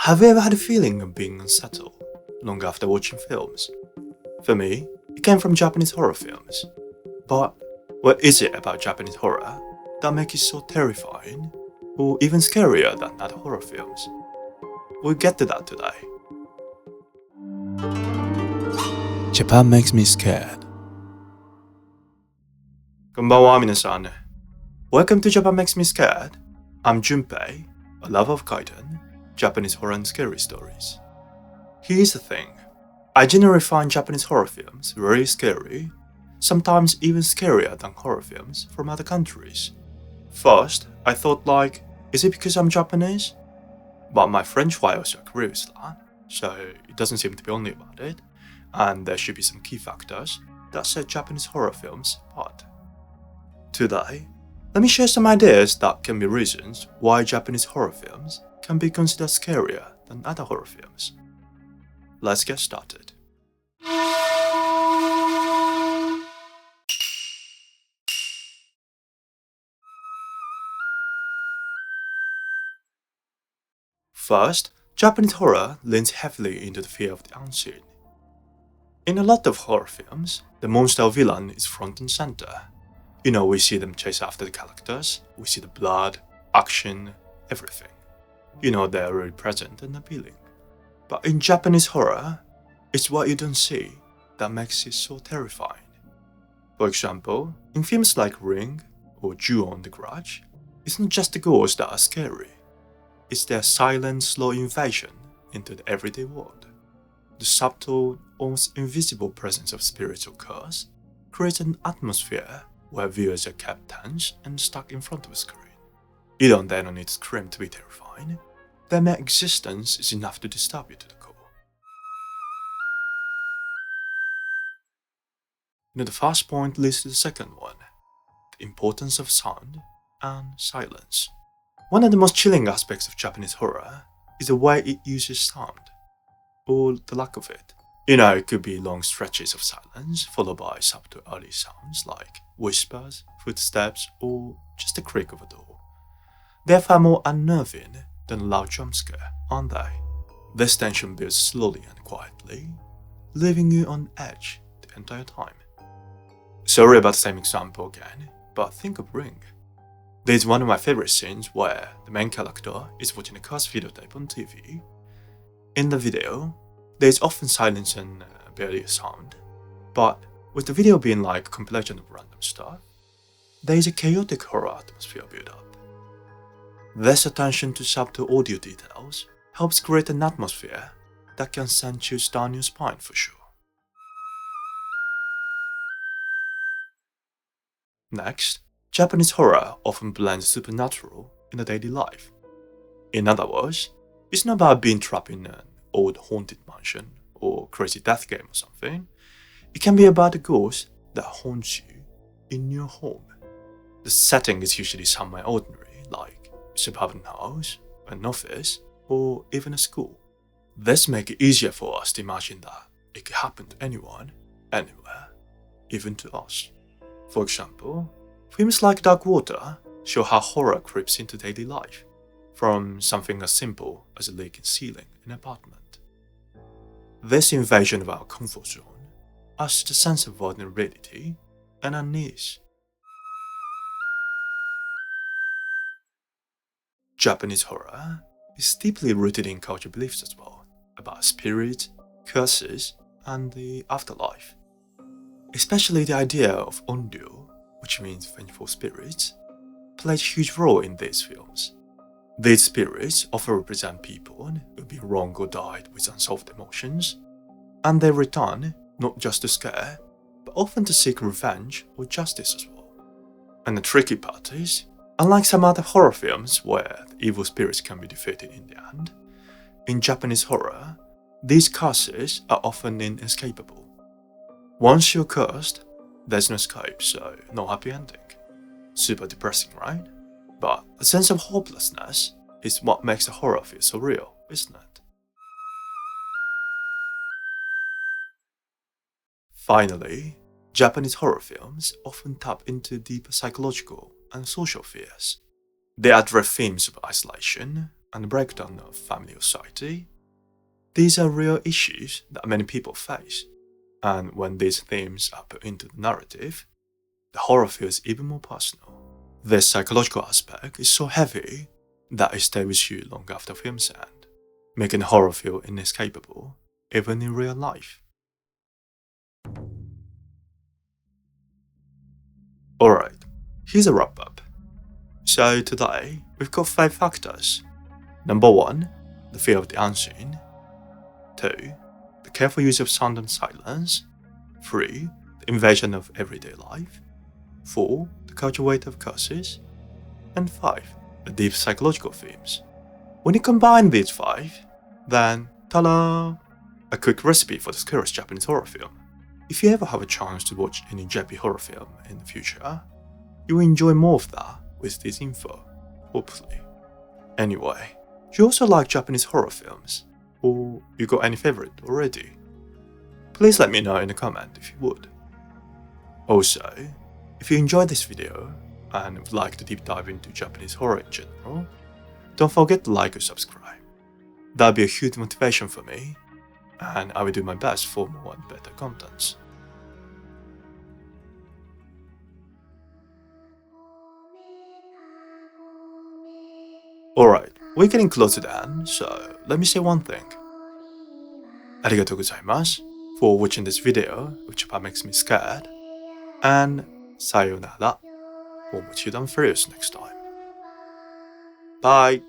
Have you ever had a feeling of being unsettled long after watching films? For me, it came from Japanese horror films. But what is it about Japanese horror that makes it so terrifying, or even scarier than other horror films? We'll get to that today. Japan makes me scared. こんばんは皆さん. Welcome to Japan Makes Me Scared. I'm Junpei, a lover of kaiden, Japanese horror and scary stories. Here's the thing. I generally find Japanese horror films very scary, sometimes even scarier than horror films from other countries. First, I thought is it because I'm Japanese? But my French wife also agrees with that, so it doesn't seem to be only about it, and there should be some key factors that set Japanese horror films apart. Today, let me share some ideas that can be reasons why Japanese horror films can be considered scarier than other horror films. Let's get started. First, Japanese horror leans heavily into the fear of the unseen. In a lot of horror films, the monster or villain is front and center. We see them chase after the characters, we see the blood, action, everything. They're really present and appealing. But in Japanese horror, it's what you don't see that makes it so terrifying. For example, in films like Ring or Ju-on the Grudge, it's not just the ghosts that are scary. It's their silent, slow invasion into the everyday world. The subtle, almost invisible presence of spiritual curse creates an atmosphere where viewers are kept tense and stuck in front of a screen. You don't then need to scream to be terrifying. Their mere existence is enough to disturb you to the core. The first point leads to the second one, the importance of sound and silence. One of the most chilling aspects of Japanese horror is the way it uses sound, or the lack of it. It could be long stretches of silence followed by subtle early sounds like whispers, footsteps, or just the creak of a door. They're far more unnerving than a loud jump scare, aren't they? This tension builds slowly and quietly, leaving you on edge the entire time. Sorry about the same example again, but think of Ring. There's one of my favorite scenes where the main character is watching a cursed videotape on TV. In the video, there's often silence and barely a sound, but with the video being like a compilation of random stuff, there's a chaotic horror atmosphere built up. This attention to subtle audio details helps create an atmosphere that can send chills down your spine for sure. Next, Japanese horror often blends supernatural in a daily life. In other words, it's not about being trapped in an old haunted mansion or crazy death game or something. It can be about a ghost that haunts you in your home. The setting is usually somewhere ordinary, like a suburban house, an office, or even a school. This makes it easier for us to imagine that it could happen to anyone, anywhere, even to us. For example, films like Dark Water show how horror creeps into daily life, from something as simple as a leaking ceiling in an apartment. This invasion of our comfort zone adds to the sense of vulnerability and unease. Japanese horror is deeply rooted in cultural beliefs as well, about spirits, curses, and the afterlife. Especially the idea of onryo, which means vengeful spirits, plays a huge role in these films. These spirits often represent people who've been wronged or died with unsolved emotions, and they return not just to scare, but often to seek revenge or justice as well. And the tricky part is, unlike some other horror films where the evil spirits can be defeated in the end, in Japanese horror, these curses are often inescapable. Once you're cursed, there's no escape, so no happy ending. Super depressing, right? But a sense of hopelessness is what makes the horror feel so real, isn't it? Finally, Japanese horror films often tap into deeper psychological and social fears. They address themes of isolation, and the breakdown of family or society. These are real issues that many people face, and when these themes are put into the narrative, the horror feels even more personal. This psychological aspect is so heavy that it stays with you long after film's end, making horror feel inescapable, even in real life. Alright, here's a wrap up. So today, we've got 5 factors. Number 1, the fear of the unseen. 2, the careful use of sound and silence. 3, the invasion of everyday life. 4, the cultural weight of curses. And 5, the deep psychological themes. When you combine these 5, then ta-da! A quick recipe for the scariest Japanese horror film. If you ever have a chance to watch any Japanese horror film in the future, you will enjoy more of that with this info, hopefully. Anyway, do you also like Japanese horror films? Or you got any favorite already? Please let me know in a comment if you would. Also, if you enjoyed this video and would like to deep dive into Japanese horror in general, don't forget to like or subscribe. That'll be a huge motivation for me, and I will do my best for more and better contents. Alright, we're getting close to the end, so let me say one thing. Arigatou gozaimasu for watching this video, which makes me scared, and sayonara for what you done for us next time. Bye!